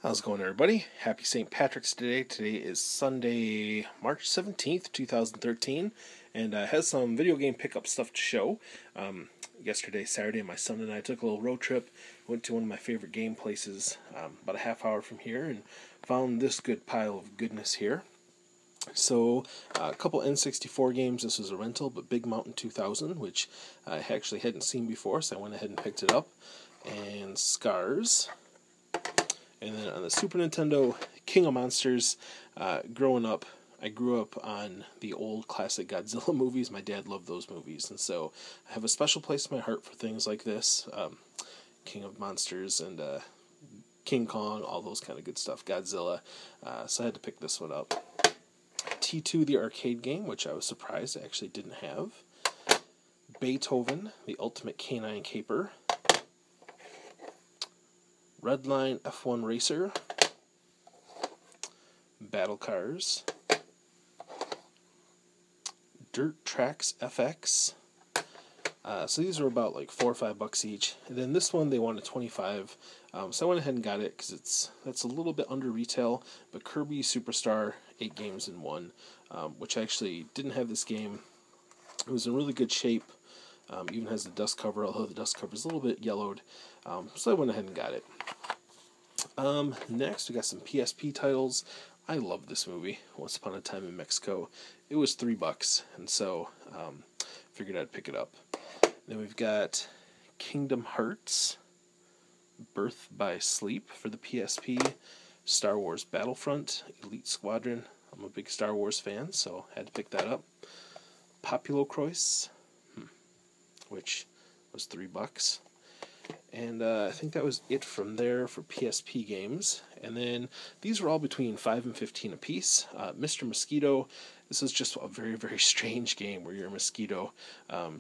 How's it going, everybody? Happy St. Patrick's Day. Today is Sunday, March 17th, 2013, and I have some video game pickup stuff to show. Yesterday, Saturday, my son and I took a little road trip, went to one of my favorite game places about a half hour from here, and found this good pile of goodness here. So, a couple N64 games. This was a rental, but Big Mountain 2000, which I actually hadn't seen before, so I went ahead and picked it up. And Scars. And then on the Super Nintendo, King of Monsters. Growing up, I grew up on the old classic Godzilla movies. My dad loved those movies, and so I have a special place in my heart for things like this. King of Monsters and King Kong, all those kind of good stuff. Godzilla. So I had to pick this one up. T2, the arcade game, which I was surprised I actually didn't have. Beethoven, the Ultimate Canine Caper. Redline F1 Racer. Battle Cars. Dirt Tracks FX. So these are about like $4 or $5 each. And then this one they wanted $25. So I went ahead and got it because that's a little bit under retail. But Kirby Superstar 8 games in 1, which I actually didn't have this game. It was in really good shape. Even has the dust cover, although the dust cover is a little bit yellowed. So I went ahead and got it. Next, we got some PSP titles. I love this movie, Once Upon a Time in Mexico. It was $3, and so figured I'd pick it up. Then we've got Kingdom Hearts, Birth by Sleep for the PSP, Star Wars Battlefront, Elite Squadron. I'm a big Star Wars fan, so I had to pick that up. Populo Croix, which was $3. And I think that was it from there for PSP games. And then these were all between $5 and $15 a piece. Mr. Mosquito, this is just a very, very strange game where you're a mosquito.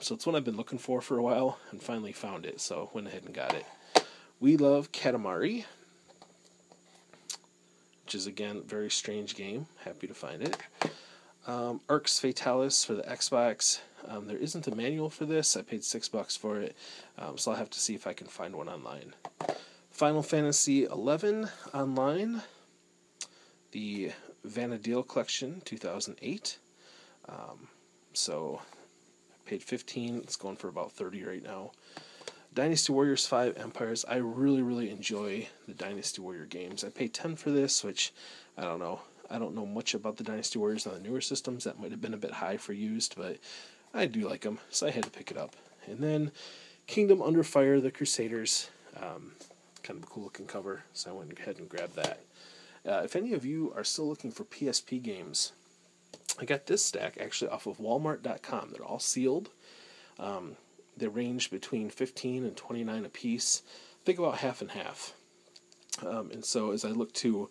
So it's one I've been looking for a while and finally found it. So went ahead and got it. We Love Katamari, which is, again, a very strange game. Happy to find it. Arx Fatalis for the Xbox. There isn't a manual for this. I paid $6 for it, so I'll have to see if I can find one online. Final Fantasy XI online. The Vanadil Collection 2008. So I paid $15. It's going for about $30 right now. Dynasty Warriors 5 Empires. I really, really enjoy the Dynasty Warrior games. I paid $10 for this, which I don't know. I don't know much about the Dynasty Warriors on the newer systems. That might have been a bit high for used, but I do like them, so I had to pick it up. And then Kingdom Under Fire, The Crusaders. Kind of a cool looking cover, so I went ahead and grabbed that. If any of you are still looking for PSP games, I got this stack actually off of Walmart.com. They're all sealed. They range between $15 and $29 a piece. I think about half and half. And so as I look to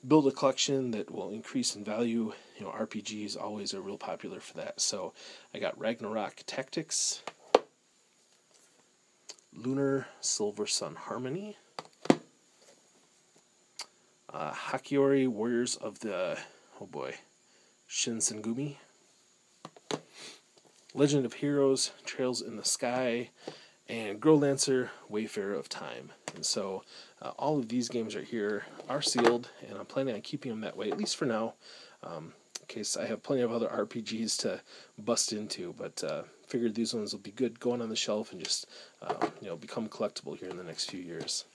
build a collection that will increase in value, RPGs always are real popular for that. So I got Ragnarok Tactics, Lunar Silver Sun Harmony, Hakiori Warriors of the, Shinsengumi, Legend of Heroes, Trails in the Sky, and Growlancer, Wayfarer of Time. And so all of these games right here are sealed, and I'm planning on keeping them that way, at least for now, in case I have plenty of other RPGs to bust into, but figured these ones will be good going on the shelf and just become collectible here in the next few years.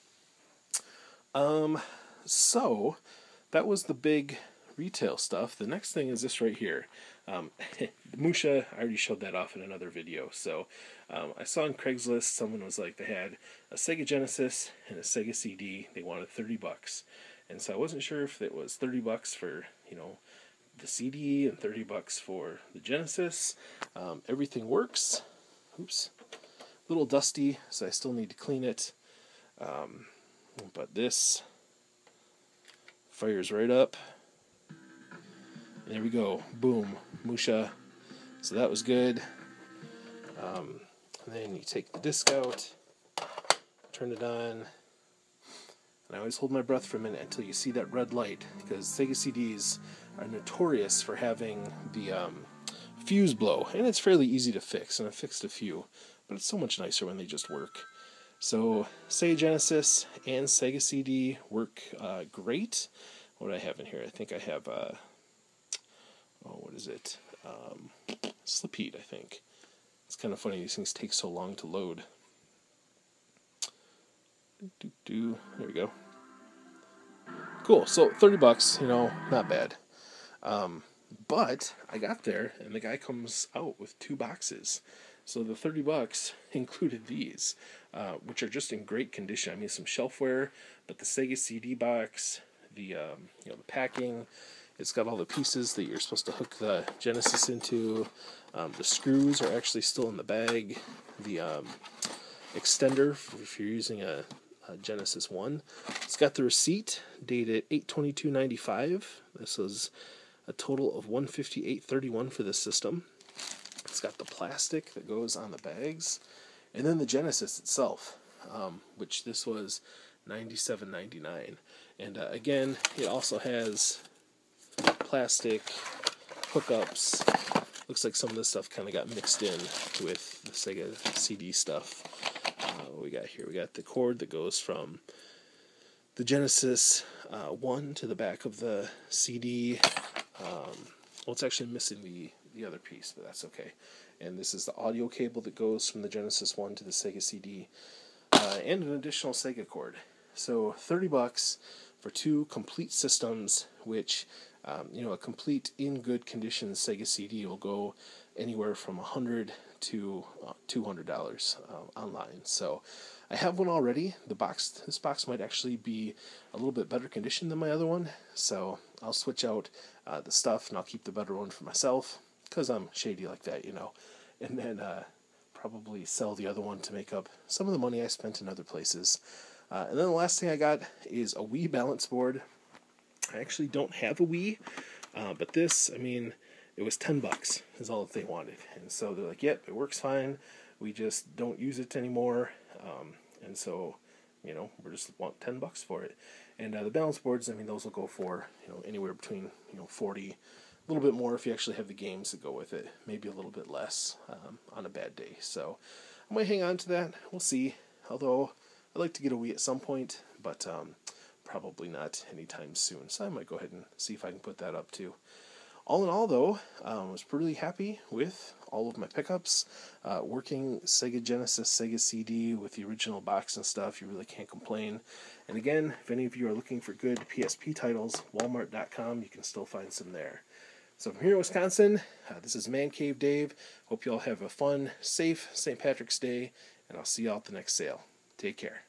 So that was the big retail stuff. The next thing is this right here. Musha, I already showed that off in another video. So I saw on Craigslist someone was like, they had a Sega Genesis and a Sega CD. They wanted $30, and so I wasn't sure if it was $30 for the CD and $30 for the Genesis. Everything works. Oops, a little dusty, so I still need to clean it. But this fires right up. There we go. Boom. Musha. So that was good. And then you take the disc out, turn it on, and I always hold my breath for a minute until you see that red light, because Sega CDs are notorious for having the fuse blow, and it's fairly easy to fix, and I fixed a few, but it's so much nicer when they just work. So Sega Genesis and Sega CD work great. What do I have in here? I think I have, what is it? Slip Heat, I think. It's kind of funny, these things take so long to load. There we go. Cool, so $30, not bad. But I got there, and the guy comes out with 2 boxes. So the $30 included these, which are just in great condition. I mean, some shelfware, but the Sega CD box, the packing, it's got all the pieces that you're supposed to hook the Genesis into. The screws are actually still in the bag. The extender, if you're using a Genesis 1. It's got the receipt dated 8/22/95. This was a total of $158.31 for this system. It's got the plastic that goes on the bags, and then the Genesis itself, which this was $97.99. And again, it also has plastic hookups. Looks like some of this stuff kind of got mixed in with the Sega CD stuff. What we got here? We got the cord that goes from the Genesis 1 to the back of the CD. It's actually missing the other piece, but that's okay. And this is the audio cable that goes from the Genesis 1 to the Sega CD, and an additional Sega cord. So $30 for 2 complete systems, which, a complete in good condition Sega CD will go anywhere from $100 to $200 online. So I have one already. This box might actually be a little bit better condition than my other one, so I'll switch out the stuff and I'll keep the better one for myself, because I'm shady like that, and then probably sell the other one to make up some of the money I spent in other places. And then the last thing I got is a Wii balance board. I actually don't have a Wii, but this, it was $10 is all that they wanted. And so they're like, yep, it works fine. We just don't use it anymore. And so, we just want $10 for it. And the balance boards, those will go for, anywhere between, 40, a little bit more if you actually have the games that go with it. Maybe a little bit less on a bad day. So I might hang on to that. We'll see. Although I'd like to get a Wii at some point, but probably not anytime soon. So I might go ahead and see if I can put that up too. All in all, though, I was pretty happy with all of my pickups. Working Sega Genesis, Sega CD with the original box and stuff, you really can't complain. And again, if any of you are looking for good PSP titles, Walmart.com, you can still find some there. So from here in Wisconsin, this is Mancave Dave. Hope you all have a fun, safe St. Patrick's Day, and I'll see you all at the next sale. Take care.